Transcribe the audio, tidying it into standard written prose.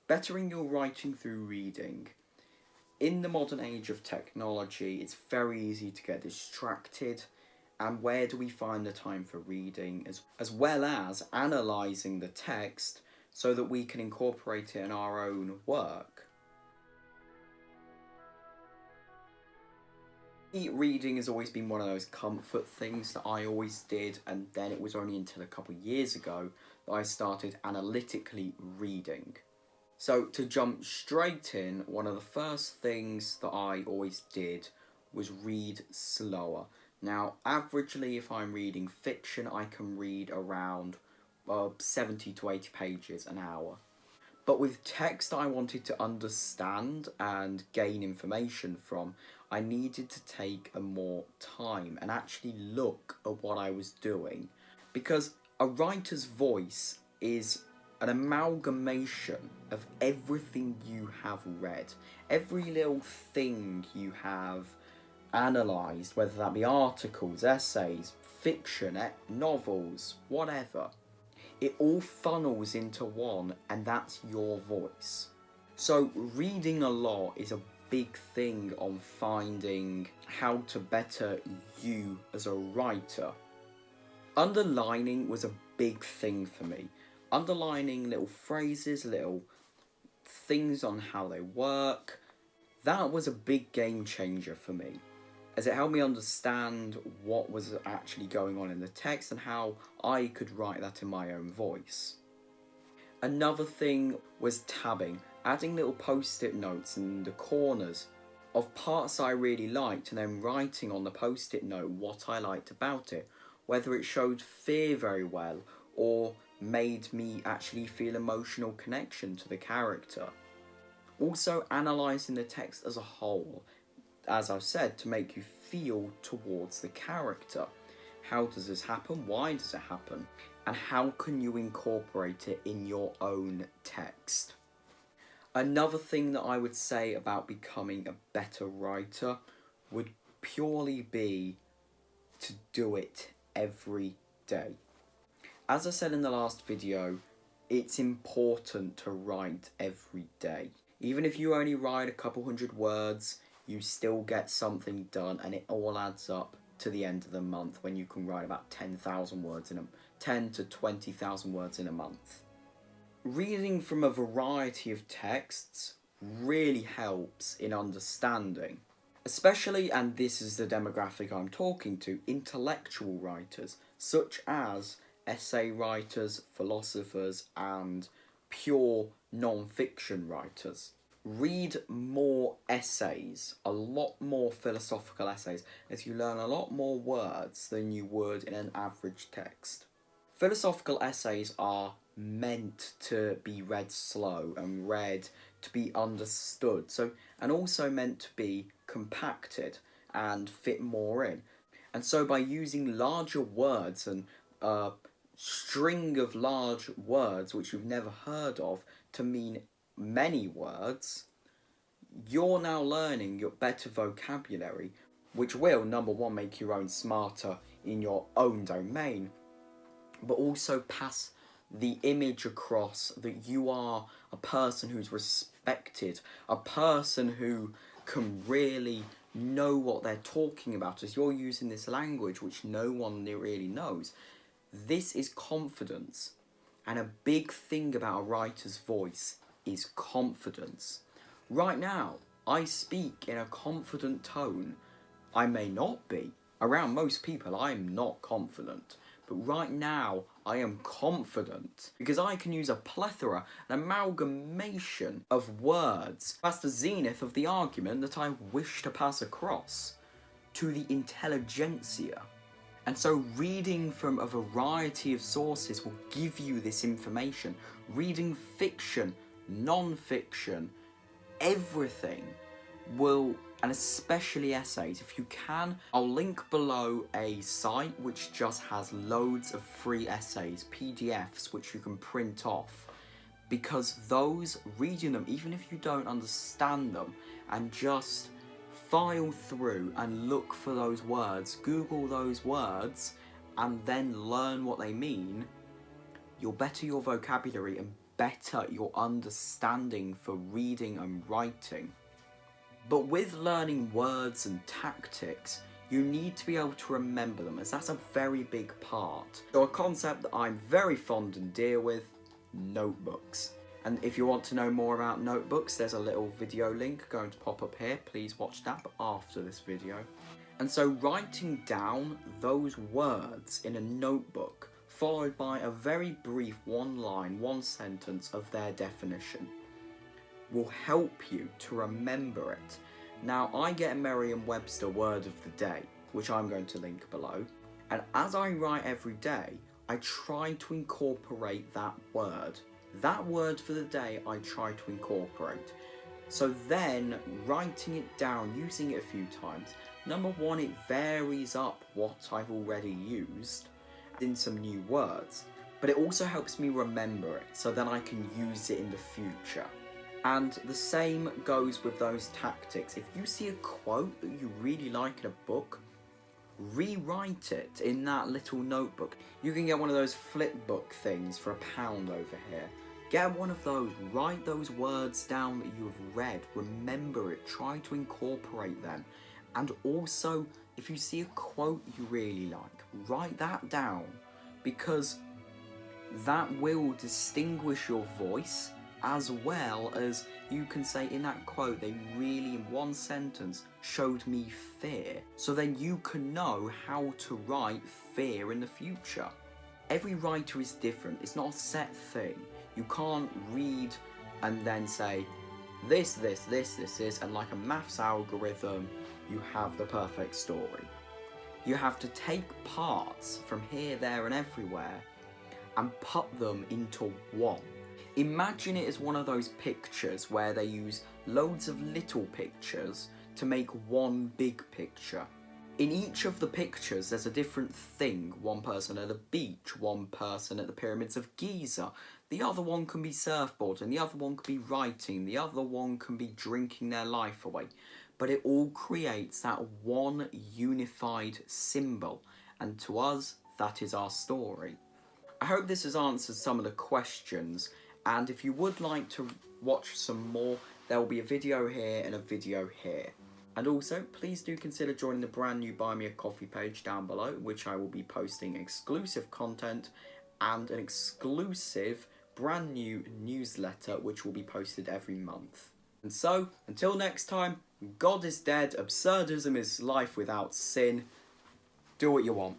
Bettering your writing through reading. In the modern age of technology, it's very easy to get distracted, and where do we find the time for reading, as well as analysing the text so that we can incorporate it in our own work? Reading has always been one of those comfort things that I always did, and then it was only until a couple of years ago that I started analytically reading. So to jump straight in, one of the first things that I always did was read slower. Now, averagely, if I'm reading fiction, I can read around 70 to 80 pages an hour. But with text I wanted to understand and gain information from, I needed to take a more time and actually look at what I was doing. Because a writer's voice is an amalgamation of everything you have read. Every little thing you have analysed, whether that be articles, essays, fiction, novels, whatever. It all funnels into one, and that's your voice. So reading a lot is a big thing on finding how to better you as a writer. Underlining was a big thing for me. Underlining little phrases, little things on how they work, that was a big game changer for me, as it helped me understand what was actually going on in the text and how I could write that in my own voice. Another thing was tabbing, adding little post-it notes in the corners of parts I really liked and then writing on the post-it note what I liked about it, whether it showed fear very well or made me actually feel emotional connection to the character. Also analysing the text as a whole, as I've said, to make you feel towards the character. How does this happen? Why does it happen? And how can you incorporate it in your own text? Another thing that I would say about becoming a better writer would purely be to do it every day. As I said in the last video, it's important to write every day. Even if you only write a couple hundred words, you still get something done, and it all adds up to the end of the month when you can write about 10,000 words in 10 to 20,000 words in a month. Reading from a variety of texts really helps in understanding, especially, and this is the demographic I'm talking to, intellectual writers such as essay writers, philosophers, and pure non-fiction writers. Read more essays, a lot more philosophical essays, as you learn a lot more words than you would in an average text. Philosophical essays are meant to be read slow and read to be understood, and also meant to be compacted and fit more in. And so by using larger words and a string of large words which you've never heard of to mean many words, you're now learning your better vocabulary, which will, number one, make your own smarter in your own domain, but also pass the image across that you are a person who's respected, a person who can really know what they're talking about, as you're using this language which no one really knows. This is confidence, and a big thing about a writer's voice is confidence. Right now, I speak in a confident tone. I may not be. Around most people, I am not confident. But right now, I am confident because I can use a plethora, an amalgamation of words past the zenith of the argument that I wish to pass across to the intelligentsia. And so reading from a variety of sources will give you this information. Reading fiction, non-fiction, everything will, and especially essays, if you can. I'll link below a site which just has loads of free essays, PDFs, which you can print off. Because those, reading them, even if you don't understand them, and just file through and look for those words, Google those words, and then learn what they mean, you'll better your vocabulary and better your understanding for reading and writing. But with learning words and tactics, you need to be able to remember them, as that's a very big part. So a concept that I'm very fond and dear with, notebooks. And if you want to know more about notebooks, there's a little video link going to pop up here. Please watch that after this video. And so writing down those words in a notebook, followed by a very brief one line, one sentence of their definition, will help you to remember it. Now, I get a Merriam-Webster word of the day, which I'm going to link below. And as I write every day, I try to incorporate that word. That word for the day, I try to incorporate. So then, writing it down, using it a few times, number one, it varies up what I've already used in some new words, but it also helps me remember it, so then I can use it in the future. And the same goes with those tactics. If you see a quote that you really like in a book, rewrite it in that little notebook. You can get one of those flip book things for £1 over here. Get one of those, write those words down that you have read, remember it, try to incorporate them. And also, if you see a quote you really like, write that down, because that will distinguish your voice, as well as you can say in that quote, they really, in one sentence, showed me fear. So then you can know how to write fear in the future. Every writer is different, it's not a set thing. You can't read and then say, this, and like a maths algorithm, you have the perfect story. You have to take parts from here, there, and everywhere and put them into one. Imagine it as one of those pictures where they use loads of little pictures to make one big picture. In each of the pictures, there's a different thing. One person at a beach, one person at the pyramids of Giza. The other one can be surfboarding, the other one can be writing, the other one can be drinking their life away. But it all creates that one unified symbol. And to us, that is our story. I hope this has answered some of the questions. And if you would like to watch some more, there will be a video here and a video here. And also, please do consider joining the brand new Buy Me a Coffee page down below, which I will be posting exclusive content and an exclusive brand new newsletter, which will be posted every month. And so, until next time, God is dead, absurdism is life without sin. Do what you want.